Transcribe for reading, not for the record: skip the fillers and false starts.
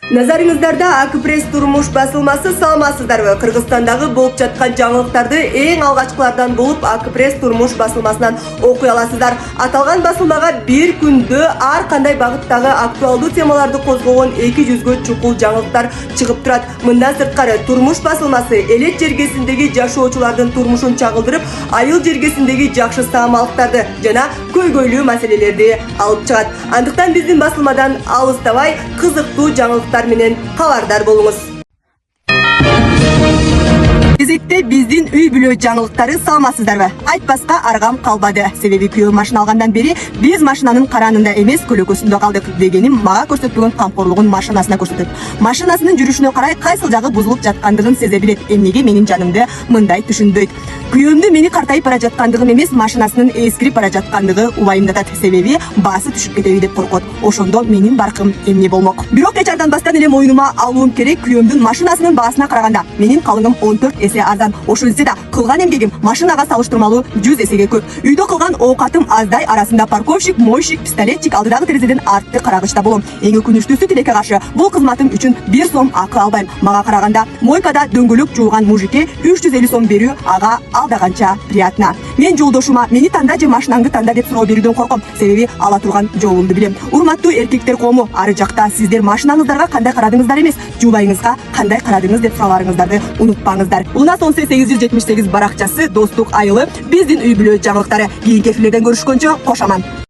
Назарыңыздарда Акпресс турмуш басылмасы саламатсыздарбы? Кыргызстандагы болуп жаткан жаңылыктарды эң алгачкылардан болуп Акпресс турмуш басылмасынан окуй аласыздар. Аталган басылмага бир күндө ар кандай багыттагы актуалдуу темаларды козгогон 200гө чукул жаңылыктар чыгып турат. Мындан сырткары турмуш басылмасы элет жергесиндеги жашоочулардын турмушун чагылдырып, айыл жергесиндеги жакшы саамалыктарды жана көйгөйлүү маселелерди алып чыгат. Андыктан биздин басылмадан алыстабай кызыктуу жаңылыктар менен кабардар болуңуз. Кезекте биздин үй бүлө жаңылыктары саламатсыздарбы? Айтпаска аргам калбады. Себеби күйөө машина алгандан бери биз машинанын каранында эмес, көлөкөсүндө калдык. Дегеним мага көрсөтпөгөн камкорлугун машинасына көрсөтөт. Машинасынын жүрүшүнө карай кайсыл жагы бузулуп жаткандыгын сезе билет. Эмнеге менин жанымды мындай түшүнбөйт? Күйөөмдү мени картайып бара жаткандыгым эмес, машинасынын эскирип бара жаткандыгы убайымдатат. Себеби баасы түшүп кетеби деп коркот. Ошондо менин баркым эмне болмок? Бирок кечардан бастан эле моюнума алуум керек. Күйөөмдүн машинасынын баасына караганда менин калыгым 14 эсе арзан. Ошентсе да кылган эмгегим машинага салыштырмалуу 100 эсеге көп. Үйдө кылган оокатым аздай арасында парковщик, мойщик, пистолетчик алдыдагы терезеден артты карагычта болом. Эң өкүнүчтүүсү тилекке каршы бул кызматым үчүн 1 сом акы албайм. Мага караганда мойкада дөңгөлөк жууган мужикке 350 сом берүү ага алдаганча приятно. Мен жолдошума мени танда же машинаңды танда деп суроо берүүдөн корком. Себеби ала турган жолумду билем. Урматтуу эркектер коому, ары жакта сиздер машинаңыздарга кандай карадыңыздар эмес, жубайыңызга кандай карадыңыз деп суроолоруңуздарды унутпаңыздар. Луна 878 баракчасы достук айылы биздин үй бүлө жаңылыктары. Кийинки эфирлерден көрүшкөнчө кош аман.